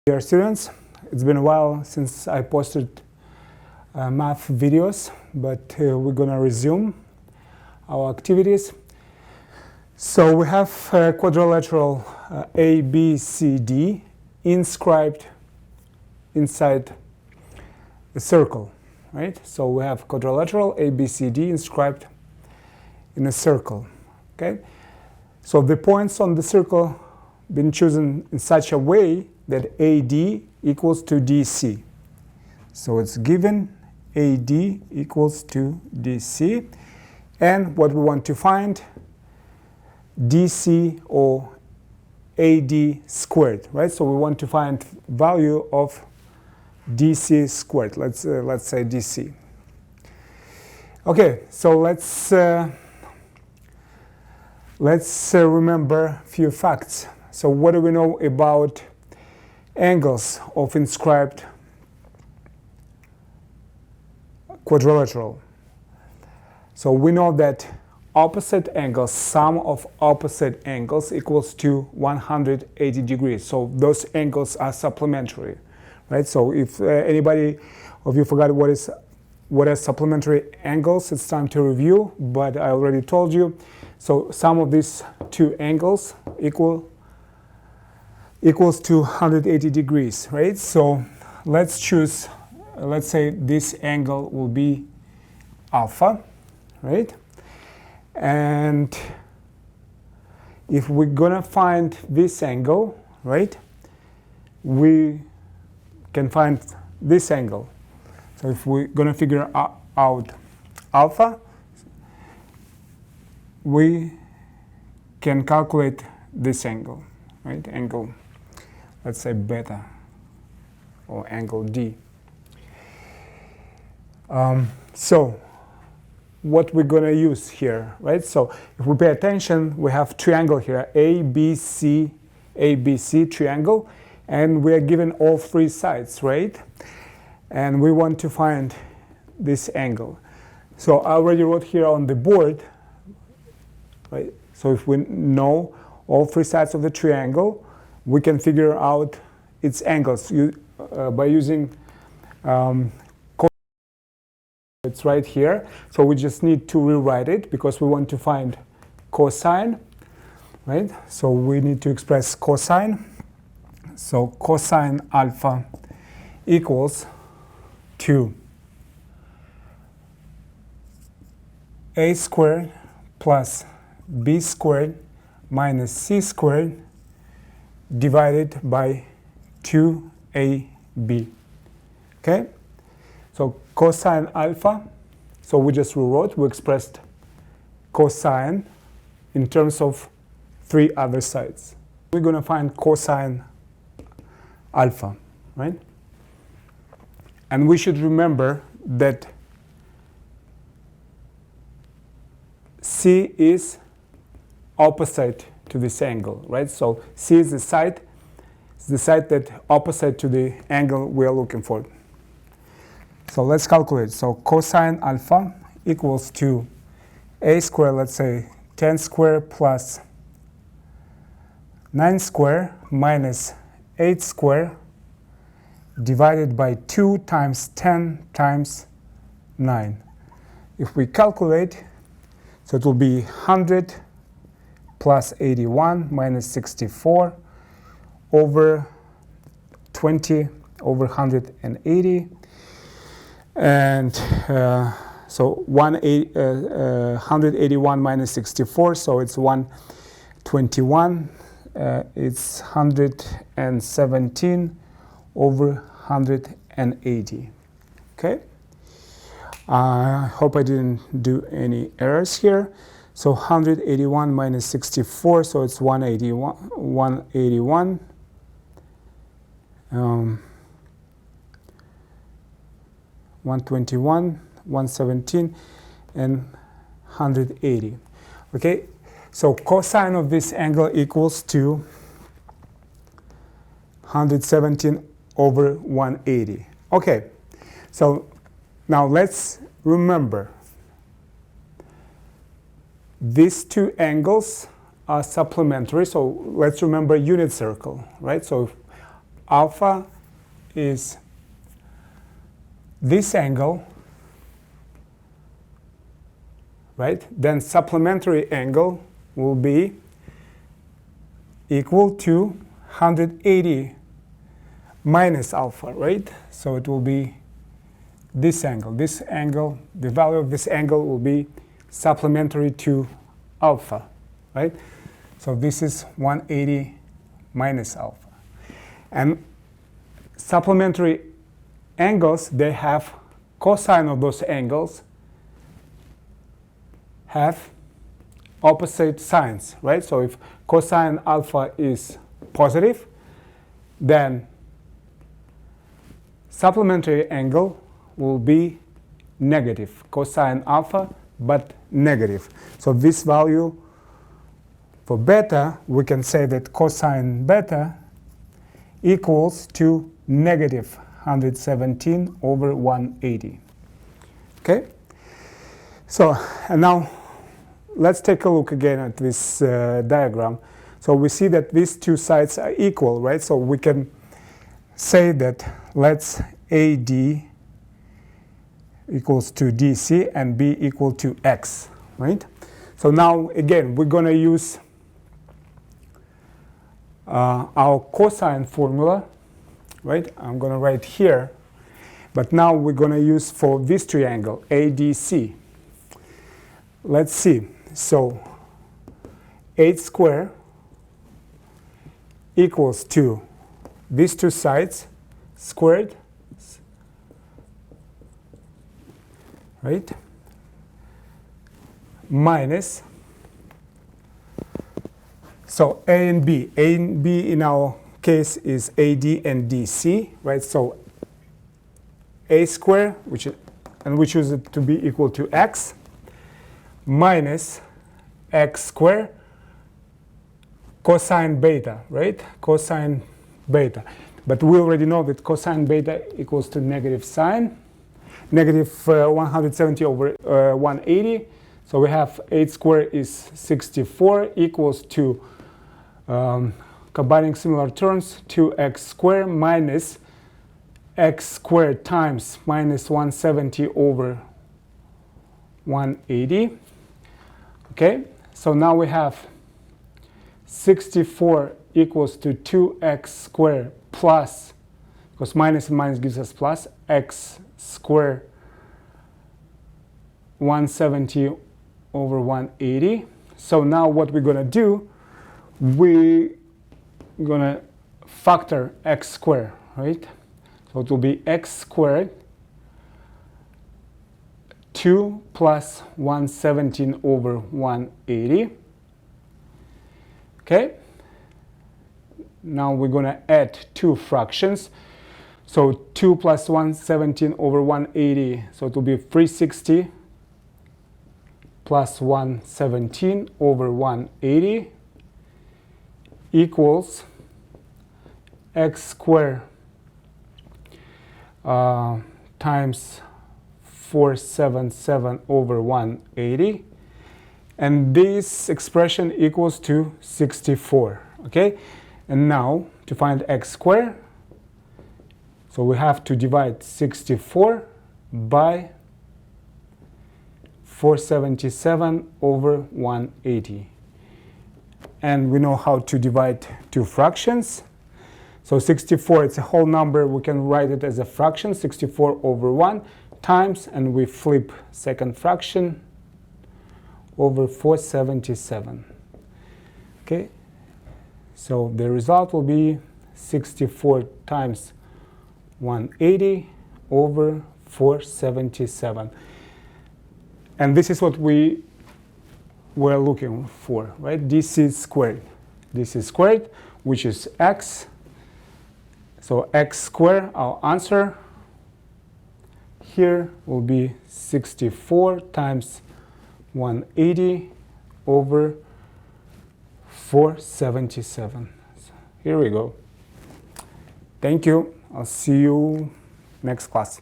Dear students, it's been a while since I posted math videos, but we're gonna resume our activities. So we have quadrilateral ABCD inscribed inside a circle, right? So we have quadrilateral ABCD inscribed in a circle, okay? So the points on the circle been chosen in such a way that AD equals to DC. So it's given AD equals to DC, and what we want to find, DC or AD squared, right? So we want to find value of DC squared. Let's say DC. Okay, so let's remember a few facts. So what do we know about angles of inscribed quadrilateral? So we know that opposite angles, sum of opposite angles equals to 180 degrees. So those angles are supplementary, right? So if anybody of you forgot what are supplementary angles, it's time to review, but I already told you. So sum of these two angles equals to 180 degrees, right? So let's choose, let's say this angle will be alpha, right? And if we're gonna find this angle, right, we can find this angle. So if we're gonna figure out alpha, we can calculate this angle, right? Angle, let's say beta, or angle D. So what we're going to use here, right? So if we pay attention, we have triangle here, ABC triangle, and we are given all three sides, right? And we want to find this angle. So I already wrote here on the board, right? So if we know all three sides of the triangle, we can figure out its angles by using it's right here. So we just need to rewrite it because we want to find cosine, right? So we need to express cosine. So cosine alpha equals to a squared plus b squared minus c squared divided by 2ab. Okay? So cosine alpha, so we just rewrote, we expressed cosine in terms of three other sides. We're going to find cosine alpha, right? And we should remember that C is opposite to this angle, right? So C is the side that opposite to the angle we are looking for. So let's calculate. So cosine alpha equals to a squared, let's say 10 squared plus 9 squared minus 8 squared divided by 2 times 10 times 9. If we calculate, so it will be 100 plus 81 minus 64 over 20 over 180. And so 181 minus 64, so it's 121. It's 117 over 180. Okay. I hope I didn't do any errors here. So 181 minus 64, so it's 181. 121, 117, and 180. Okay, so cosine of this angle equals to 117 over 180. Okay, so now let's remember these two angles are supplementary, so let's remember unit circle, right? So alpha is this angle, right? Then supplementary angle will be equal to 180 minus alpha, right? So it will be this angle. This angle, the value of this angle will be supplementary to alpha, right? So this is 180 minus alpha. And supplementary angles, they have cosine of those angles have opposite signs, right? So if cosine alpha is positive, then supplementary angle will be negative, cosine alpha, but negative. So this value for beta, we can say that cosine beta equals to negative 117 over 180. Okay? So, and now let's take a look again at this diagram. So we see that these two sides are equal, right? So we can say that let's AD equals to DC and B equal to X, right? So now again, we're going to use our cosine formula, right? I'm going to write here, but now we're going to use for this triangle ADC. Let's see. So 8 squared equals to these two sides squared, right, minus, so A and B in our case is AD and DC, right? So A squared, and we choose it to be equal to X, minus X squared cosine beta, right? Cosine beta. But we already know that cosine beta equals to negative sine, negative 170 over 180. So we have 8 squared is 64 equals to, combining similar terms, 2x squared minus x squared times minus 170 over 180. Okay, so now we have 64 equals to 2x squared plus, because minus and minus gives us plus, x squared 170 over 180. So now what we're going to do, we're going to factor x squared, right? So it will be x squared 2 plus 117 over 180. Okay. Now we're going to add two fractions. So 2 plus 117 over 180. So it will be 360 plus 117 over 180 equals x squared times 477 over 180, and this expression equals to 64. Okay, and now to find x squared, so we have to divide 64 by 477 over 180, and we know how to divide two fractions. So 64, it's a whole number, we can write it as a fraction, 64 over 1 times, and we flip second fraction over 477. Okay, so the result will be 64 times 180 over 477. And this is what we were looking for, right? DC squared. DC squared, which is x. So x squared, our answer here will be 64 times 180 over 477. So here we go. Thank you. I'll see you next class.